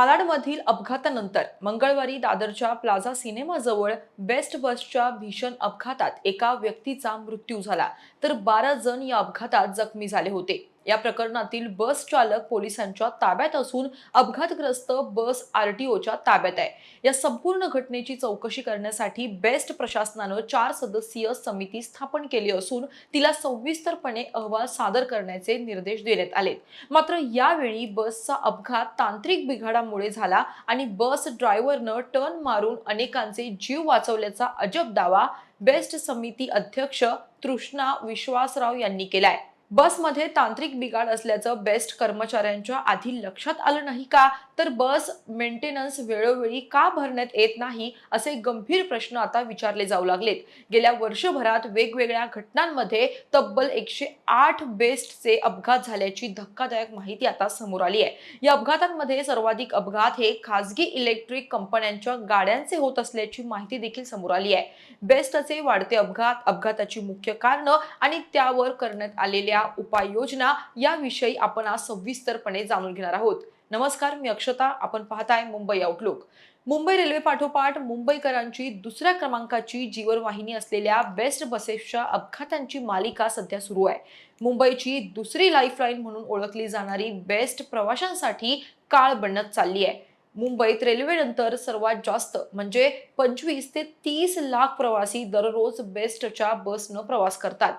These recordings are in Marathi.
मालाडमधील अपघातानंतर मंगळवारी दादरच्या प्लाझा सिनेमाजवळ बेस्ट बसच्या भीषण अपघातात एका व्यक्तीचा मृत्यू झाला, तर 12 जण या अपघातात जखमी झाले होते. या प्रकरणातील बस चालक पोलिसांच्या ताब्यात असून अपघातग्रस्त बस आरटीओच्या ताब्यात आहे. या संपूर्ण घटनेची चौकशी करण्यासाठी बेस्ट प्रशासनानं 4 सदस्यीय समिती स्थापन केली असून तिला सविस्तरपणे अहवाल सादर करण्याचे निर्देश देण्यात आले. मात्र यावेळी बसचा अपघात तांत्रिक बिघाडामुळे झाला आणि बस ड्रायव्हरनं टर्न मारून अनेकांचे जीव वाचवल्याचा अजब दावा बेस्ट समिती अध्यक्ष तृष्णा विश्वासराव यांनी केलाय. बसमध्ये तांत्रिक बिघाड असल्याचं बेस्ट कर्मचाऱ्यांच्या आधी लक्षात आलं नाही का, तर बस मेंटेनन्स वेळोवेळी का भरण्यात येत नाही, असे गंभीर प्रश्न आता विचारले जाऊ लागलेत. गेल्या वर्षभरात वेगवेगळ्या घटनांमध्ये तब्बल 108 बेस्टचे अपघात झाल्याची धक्कादायक माहिती आता समोर आली आहे. या अपघातांमध्ये सर्वाधिक अपघात हे खासगी इलेक्ट्रिक कंपन्यांच्या गाड्यांचे होत असल्याची माहिती देखील समोर आली आहे. बेस्टचे वाढते अपघात, अपघाताची मुख्य कारणं आणि त्यावर करण्यात आलेल्या उपाययोजना याविषयी आपण आज सविस्तरपणे जाणून घेणार आहोत. नमस्कार, मी अक्षता. आपण पाहताय मुंबई आउटलुक. मुंबई रेल्वे पाठोपाठ मुंबईकरांची दुसऱ्या क्रमांकाची जीवनवाहिनी असलेल्या बेस्ट बसेसच्या अपघातांची मालिका सध्या सुरू आहे. मुंबईची दुसरी लाईफलाईन म्हणून ओळखली जाणारी बेस्ट प्रवाशांसाठी काळ बनत चालली आहे. मुंबईत रेल्वेनंतर सर्वात जास्त म्हणजे 25 ते 30 लाख प्रवासी दररोज बेस्टच्या बसनं प्रवास करतात.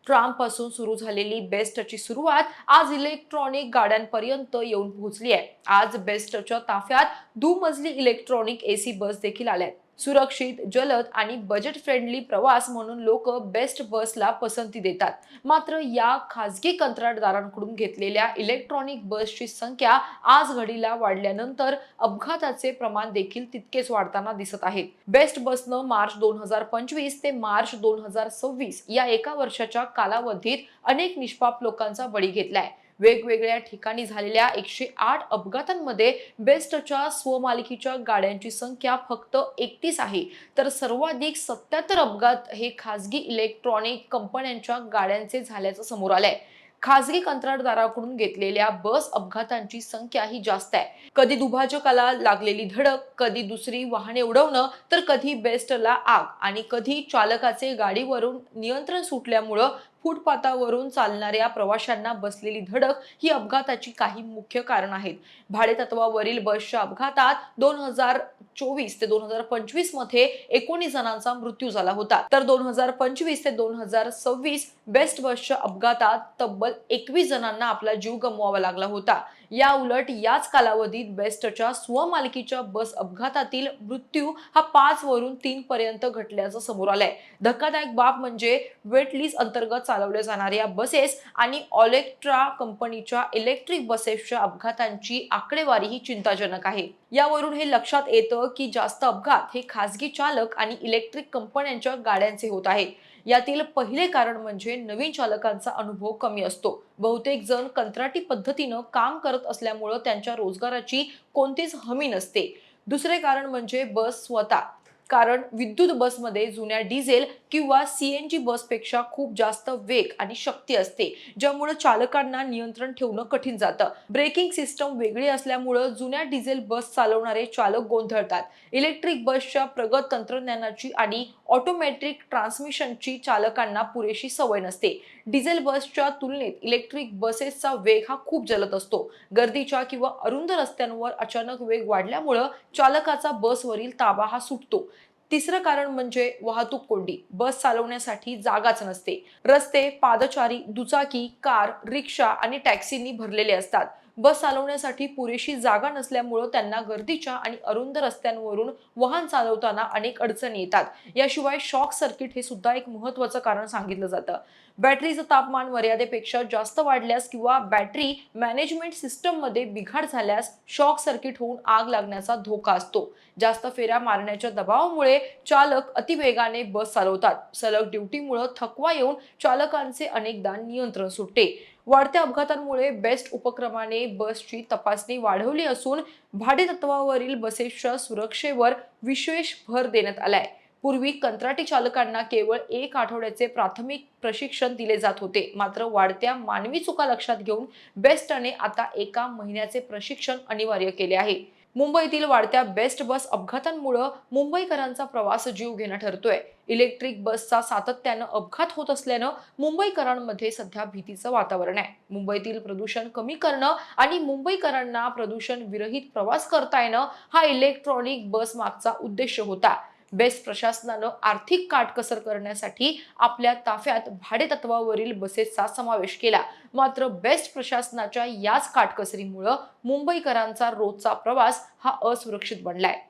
ट्रामपासून सुरू झालेली बेस्टची सुरुवात आज इलेक्ट्रॉनिक गाड्यांपर्यंत येऊन पोहोचली आहे. आज बेस्टच्या ताफ्यात दुमजली इलेक्ट्रॉनिक एसी बस देखील आल्यात. सुरक्षित, जलद आणि बजेट फ्रेंडली प्रवास म्हणून लोक बेस्ट बसला पसंती देतात. मात्र या खासगी कंत्राटदारांकडून घेतलेल्या इलेक्ट्रॉनिक बसची संख्या आज घडीला वाढल्यानंतर अपघाताचे प्रमाण देखील तितकेच वाढताना दिसत आहे. बेस्ट बसनं मार्च 2025 ते मार्च 2026 या एका वर्षाच्या कालावधीत अनेक निष्पाप लोकांचा बळी घेतलाय. वेगवेगळ्या ठिकाणी झालेल्या 108 अपघातांमध्ये बेस्टच्या स्वमालकीच्या गाड्यांची संख्या फक्त 31 आहे, तर सर्वाधिक 77 अपघात हे खासगी इलेक्ट्रॉनिक कंपन्यांच्या गाड्यांचे झाल्याचं समोर आलंय. खासगी कंत्राटदाराकडून घेतलेल्या बस अपघातांची संख्या ही जास्त आहे. कधी दुभाजकाला लागलेली धडक, कधी दुसरी वाहने उडवणं, तर कधी बेस्टला आग आणि कधी चालकाचे गाडीवरून नियंत्रण सुटल्यामुळं फुटपाथावरून चालणाऱ्या प्रवाशांना बसलेली धडक ही अपघाताची काही मुख्य कारण आहेत. भाडेतत्वावरील बसच्या अपघातात 2024 ते 2025 मध्ये 19 जणांचा मृत्यू झाला होता, तर 2025 ते 2026 बेस्ट बसच्या अपघातात तब्बल 21 जणांना आपला जीव गमवावा लागला होता. या उलट याच कालावधीत बेस्टच्या स्वमालकीच्या बस अपघातातील मृत्यू हा 5 वरून 3 पर्यंत घटल्याचं समोर आलंय. धक्कादायक बाब म्हणजे वेट लीज अंतर्गत चालवल्या जाणाऱ्या बसेस आणि ऑलेक्ट्रा कंपनीच्या इलेक्ट्रिक बसेसच्या अपघातांची आकडेवारी ही चिंताजनक आहे. यावरून हे लक्षात येतं की जास्त अपघात हे खासगी चालक आणि इलेक्ट्रिक कंपन्यांच्या गाड्यांचे होत आहेत. यातील पहिले कारण म्हणजे नवीन चालकांचा अनुभव कमी असतो. बहुतेक जण कंत्राटी पद्धतीनं काम करत असल्यामुळे त्यांच्या रोजगाराची कोणतीच हमी नसते. दुसरे कारण म्हणजे बस स्वतः. कारण विद्युत बसमध्ये जुन्या डिझेल किंवा सीएनजी बसपेक्षा खूप जास्त वेग आणि शक्ती असते, ज्यामुळे चालकांना नियंत्रण ठेवणं कठीण जातं. ब्रेकिंग सिस्टम वेगळी असल्यामुळे जुन्या डिझेल बस चालवणारे चालक गोंधळतात. इलेक्ट्रिक बसच्या प्रगत तंत्रज्ञानाची आणि ऑटोमॅटिक ट्रान्समिशनची चालकांना पुरेशी सवय नसते. डिझेल बसच्या तुलनेत इलेक्ट्रिक बसेसचा वेग हा खूप जलद असतो. गर्दीच्या किंवा अरुंद रस्त्यांवर अचानक वेग वाढल्यामुळे चालकाचा बसवरील ताबा हा सुटतो. तिसरं कारण म्हणजे वाहतूक कोंडी. बस चालवण्यासाठी जागाच नसते. रस्ते पादचारी, दुचाकी, कार, रिक्षा आणि टॅक्सींनी भरलेले असतात. बस चालवण्यासाठी पुरेशी जागा नसल्यामुळे त्यांना गर्दीच्या आणि अरुंद रस्त्यांवरून वाहन चालवताना अनेक अडचणी येतात. याशिवाय शॉक सर्किट हे सुद्धा एक महत्त्वाचं कारण सांगितलं जातं. बॅटरीचं तापमान मर्यादेपेक्षा जास्त वाढल्यास किंवा बॅटरी मॅनेजमेंट सिस्टममध्ये बिघाड झाल्यास शॉक सर्किट होऊन आग लागण्याचा धोका असतो. जास्त फेऱ्या मारण्याच्या दबावामुळे चालक अतिवेगाने बस चालवतात. सलग ड्युटीमुळे थकवा येऊन चालकांचे अनेकदा नियंत्रण सुटते. वाढत्या अपघातांमुळे बेस्ट उपक्रमाने बसची तपासणी वाढवली असून भाडेतत्वावरील बसेसच्या सुरक्षेवर विशेष भर देण्यात आलाय. पूर्वी कंत्राटी चालकांना केवळ 1 आठवड्याचे प्राथमिक प्रशिक्षण दिले जात होते, मात्र वाढत्या मानवी चुका लक्षात घेऊन बेस्टने आता 1 महिन्याचे प्रशिक्षण अनिवार्य केले आहे. मुंबईतील वाढत्या बेस्ट बस अपघातांमुळे मुंबईकरांचा प्रवास जीवघेणा ठरतोय. इलेक्ट्रिक बसचा सातत्यानं अपघात होत असल्यानं मुंबईकरांमध्ये सध्या भीतीचं वातावरण आहे. मुंबईतील प्रदूषण कमी करणं आणि मुंबईकरांना प्रदूषण विरहित प्रवास करता येणं हा इलेक्ट्रॉनिक बस मागचा उद्देश होता. बेस्ट प्रशासनानं आर्थिक काटकसर करण्यासाठी आपल्या ताफ्यात भाडेतत्वावरील बसेसचा समावेश केला. मात्र बेस्ट प्रशासनाच्या याच काटकसरीमुळे मुंबईकरांचा रोजचा प्रवास हा असुरक्षित बनलाय.